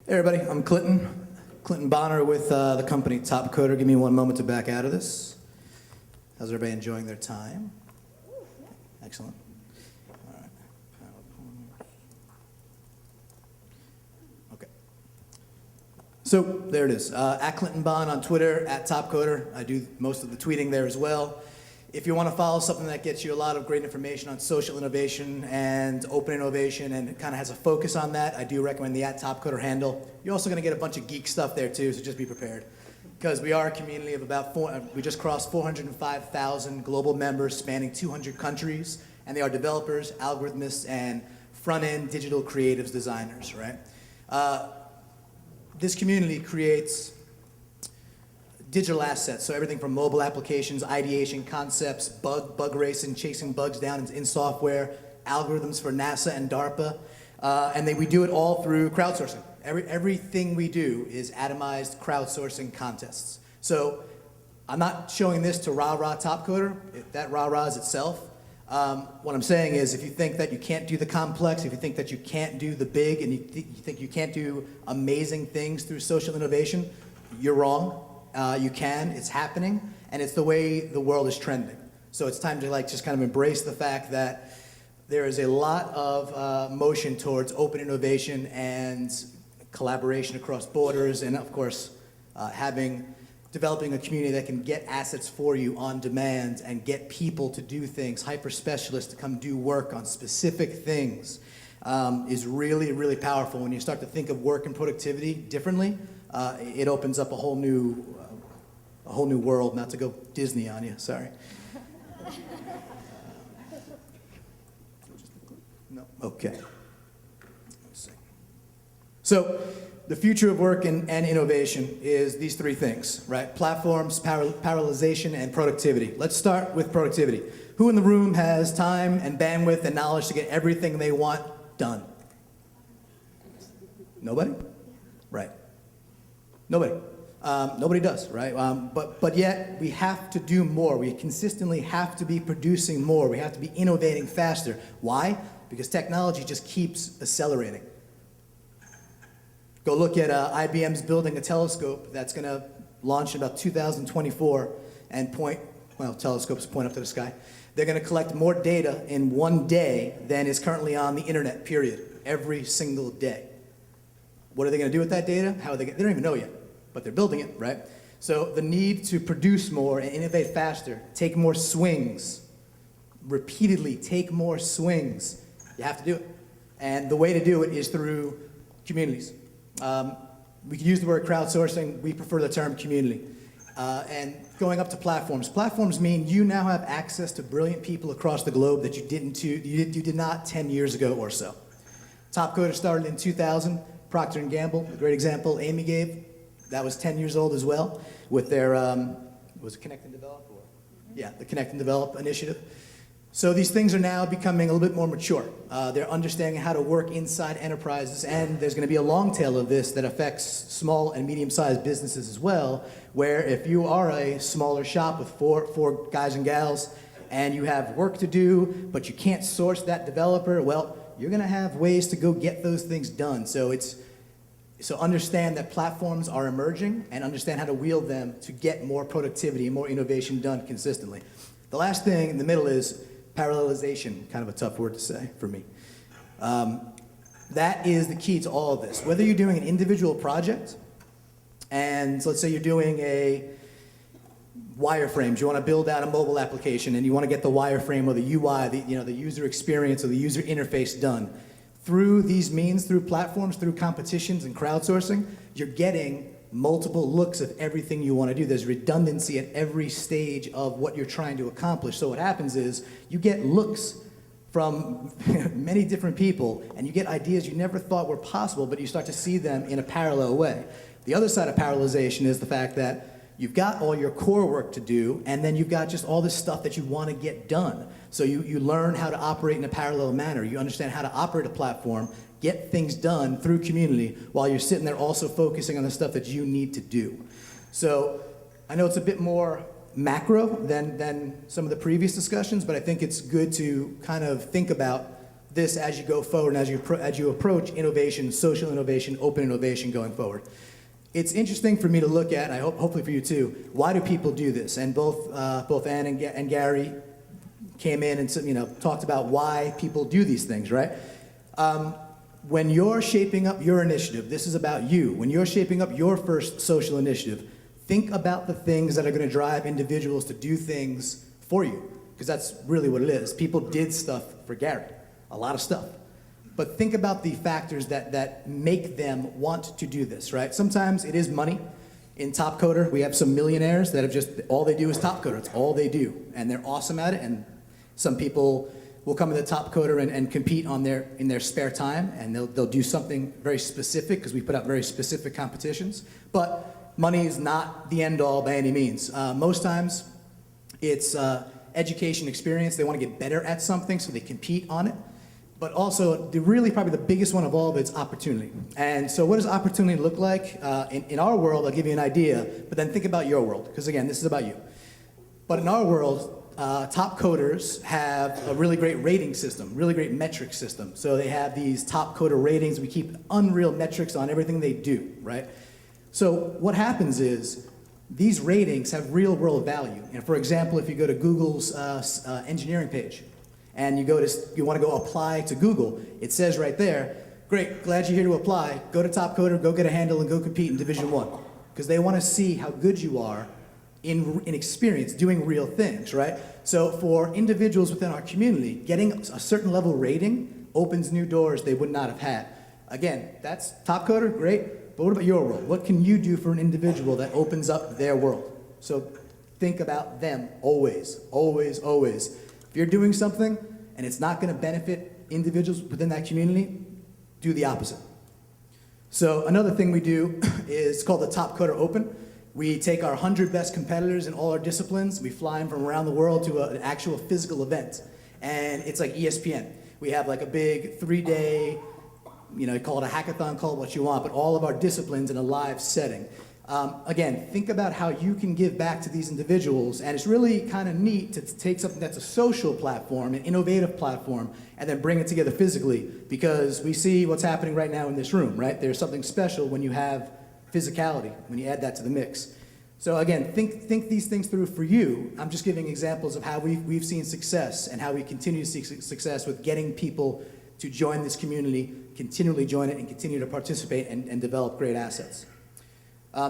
Hey everybody, I'm Clinton Bonner with the company Top Coder. Give me one moment to back out of this. How's everybody enjoying their time? Excellent. All right. Okay. So there it is. At Clinton Bond on Twitter, at Top Coder. I do most of the tweeting there as well. If you want to follow something that gets you a lot of great information on social innovation and open innovation and kind of has a focus on that, I do recommend the @TopCoder handle. You're also going to get a bunch of geek stuff there too, so just be prepared. Because we are a community of about we just crossed 405,000 global members spanning 200 countries, and they are developers, algorithmists, and front-end digital creatives designers, right? This community creates digital assets, so everything from mobile applications, ideation, concepts, bug racing, chasing bugs down in software, algorithms for NASA and DARPA, and we do it all through crowdsourcing. Everything we do is atomized crowdsourcing contests. So I'm not showing this to rah-rah Top Coder. That rah-rah is itself. What I'm saying is if you think that you can't do the complex, if you think that you can't do the big, and you think you can't do amazing things through social innovation, you're wrong. You can, it's happening, and it's the way the world is trending. So it's time to just kind of embrace the fact that there is a lot of motion towards open innovation and collaboration across borders, and of course, developing a community that can get assets for you on demand and get people to do things, hyper specialists to come do work on specific things, is really, really powerful. When you start to think of work and productivity differently, it opens up a whole new world. Not to go Disney on you, sorry. No, okay. Let's see. So the future of work and innovation is these three things, right? Platforms, parallelization, and productivity. Let's start with productivity. Who in the room has time and bandwidth and knowledge to get everything they want done? Nobody? Right. Nobody. Nobody does, right? But yet we have to do more. We consistently have to be producing more. We have to be innovating faster. Why? Because technology just keeps accelerating. Go look at IBM's building a telescope that's going to launch in about 2024 and telescopes point up to the sky. They're going to collect more data in one day than is currently on the internet, period, every single day. What are they going to do with that data? They don't even know yet, but they're building it, right? So the need to produce more and innovate faster, take more swings, repeatedly take more swings, you have to do it. And the way to do it is through communities. We could use the word crowdsourcing, we prefer the term community. And going up to platforms. Platforms mean you now have access to brilliant people across the globe that you did not 10 years ago or so. Top Coder started in 2000. Procter & Gamble, a great example. Amy gave, that was 10 years old as well, with their, was it Connect and Develop? Yeah, the Connect and Develop initiative. So these things are now becoming a little bit more mature. They're understanding how to work inside enterprises, and there's going to be a long tail of this that affects small and medium-sized businesses as well, where if you are a smaller shop with four guys and gals, and you have work to do, but you can't source that developer, well, you're going to have ways to go get those things done. So understand that platforms are emerging and understand how to wield them to get more productivity and more innovation done consistently. The last thing in the middle is parallelization, kind of a tough word to say for me. That is the key to all of this. Whether you're doing an individual project, and let's say you're doing a wireframes, you want to build out a mobile application and you want to get the wireframe or the UI, the user experience or the user interface done. Through these means, through platforms, through competitions and crowdsourcing, you're getting multiple looks of everything you want to do. There's redundancy at every stage of what you're trying to accomplish. So what happens is you get looks from many different people and you get ideas you never thought were possible, but you start to see them in a parallel way. The other side of parallelization is the fact that you've got all your core work to do, and then you've got just all this stuff that you want to get done. So you learn how to operate in a parallel manner. You understand how to operate a platform, get things done through community, while you're sitting there also focusing on the stuff that you need to do. So I know it's a bit more macro than some of the previous discussions, but I think it's good to kind of think about this as you go forward and as you approach innovation, social innovation, open innovation going forward. It's interesting for me to look at, and I hope, hopefully for you too, why do people do this? And both Ann and Gary came in and talked about why people do these things, right? When you're shaping up your initiative, this is about you. When you're shaping up your first social initiative, think about the things that are going to drive individuals to do things for you, because that's really what it is. People did stuff for Gary, a lot of stuff. But think about the factors that make them want to do this, right? Sometimes it is money. In Top Coder, we have some millionaires that have just, all they do is Top Coder. It's all they do. And they're awesome at it. And some people will come into Top Coder and compete in their spare time. And they'll do something very specific, because we put out very specific competitions. But money is not the end all by any means. Most times it's education experience. They want to get better at something, so they compete on it. But also, probably the biggest one of all of it is opportunity. And so what does opportunity look like? In our world, I'll give you an idea, but then think about your world, because again, this is about you. But in our world, top coders have a really great rating system, really great metric system. So they have these top coder ratings. We keep unreal metrics on everything they do, right? So what happens is, these ratings have real world value. And for example, if you go to Google's engineering page, and you want to go apply to Google, it says right there, great, glad you're here to apply, go to Top Coder, go get a handle, and go compete in Division 1. Because they want to see how good you are in experience, doing real things, right? So for individuals within our community, getting a certain level rating opens new doors they would not have had. Again, that's Top Coder, great, but what about your world? What can you do for an individual that opens up their world? So think about them always, always, always. If you're doing something and it's not going to benefit individuals within that community, do the opposite. So another thing we do is called the Top Coder Open. We take our 100 best competitors in all our disciplines, we fly them from around the world to an actual physical event. And it's like ESPN. We have like a big 3-day, you call it a hackathon, call it what you want, but all of our disciplines in a live setting. Again, think about how you can give back to these individuals, and it's really kind of neat to take something that's a social platform, an innovative platform, and then bring it together physically, because we see what's happening right now in this room, right? There's something special when you have physicality, when you add that to the mix. So again, think these things through for you. I'm just giving examples of how we've seen success and how we continue to see success with getting people to join this community, continually join it, and continue to participate and develop great assets.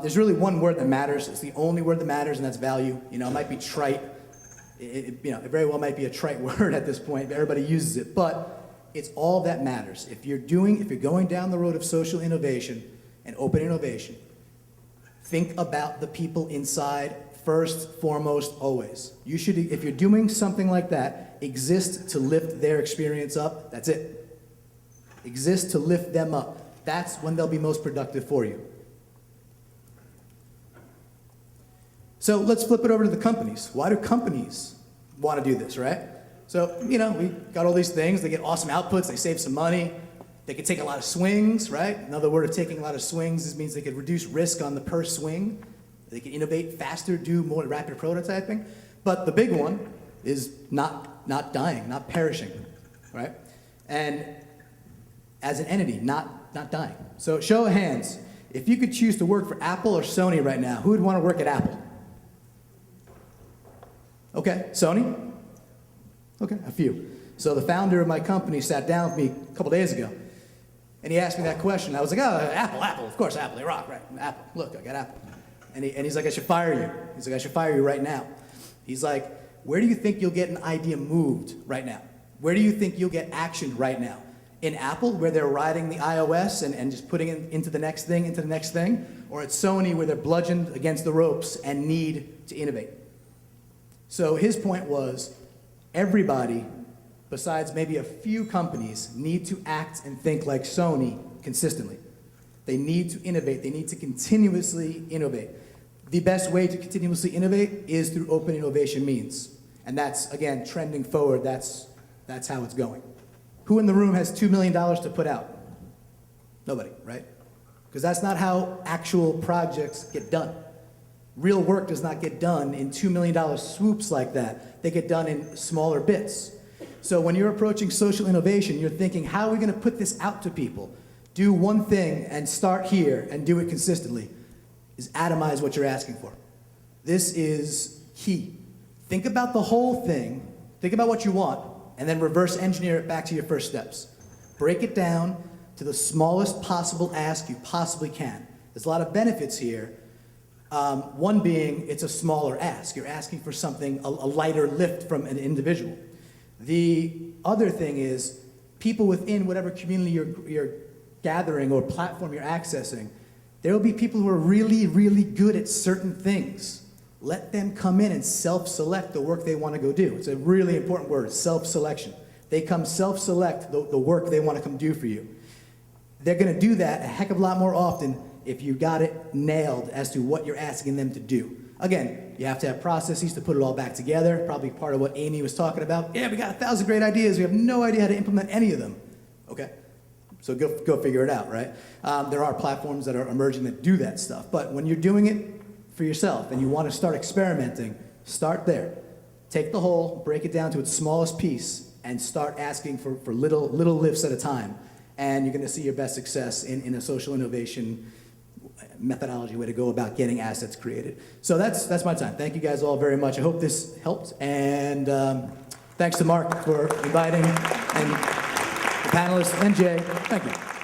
There's really one word that matters. It's the only word that matters, and that's value. It might be trite. It very well might be a trite word at this point. Everybody uses it, but it's all that matters. If you're going down the road of social innovation and open innovation, think about the people inside first, foremost, always. You should, if you're doing something like that, exist to lift their experience up. That's it. Exist to lift them up. That's when they'll be most productive for you. So let's flip it over to the companies. Why do companies want to do this, right? So, we got all these things. They get awesome outputs. They save some money. They can take a lot of swings, right? Another word of taking a lot of swings means they could reduce risk on the per swing. They can innovate faster, do more rapid prototyping. But the big one is not dying, not perishing, right? And as an entity, not dying. So show of hands. If you could choose to work for Apple or Sony right now, who would want to work at Apple? Okay, Sony? Okay, a few. So the founder of my company sat down with me a couple days ago, and he asked me that question. I was like, oh, Apple, of course, Apple, they rock, right? Apple, look, I got Apple. And he's like, I should fire you. He's like, I should fire you right now. He's like, where do you think you'll get an idea moved right now? Where do you think you'll get action right now? In Apple, where they're riding the iOS and just putting it into the next thing, or at Sony, where they're bludgeoned against the ropes and need to innovate? So his point was, everybody, besides maybe a few companies, need to act and think like Sony consistently. They need to innovate. They need to continuously innovate. The best way to continuously innovate is through open innovation means. And that's, again, trending forward. That's how it's going. Who in the room has $2 million to put out? Nobody, right? Because that's not how actual projects get done. Real work does not get done in $2 million swoops like that. They get done in smaller bits. So when you're approaching social innovation, you're thinking, how are we going to put this out to people? Do one thing and start here and do it consistently. Is atomize what you're asking for. This is key. Think about the whole thing, think about what you want, and then reverse engineer it back to your first steps. Break it down to the smallest possible ask you possibly can. There's a lot of benefits here. One being, it's a smaller ask. You're asking for something, a lighter lift from an individual. The other thing is, people within whatever community you're gathering or platform you're accessing, there will be people who are really, really good at certain things. Let them come in and self-select the work they want to go do. It's a really important word, self-selection. They come self-select the work they want to come do for you. They're going to do that a heck of a lot more often if you got it nailed as to what you're asking them to do. Again, you have to have processes to put it all back together, probably part of what Amy was talking about. Yeah, we got 1,000 great ideas, we have no idea how to implement any of them. Okay, so go figure it out, right? There are platforms that are emerging that do that stuff, but when you're doing it for yourself and you want to start experimenting, start there. Take the whole, break it down to its smallest piece, and start asking for little lifts at a time. And you're going to see your best success in a social innovation methodology, way to go about getting assets created. So that's my time. Thank you guys all very much. I hope this helped. And thanks to Mark for inviting, and the panelists, and Jay. Thank you.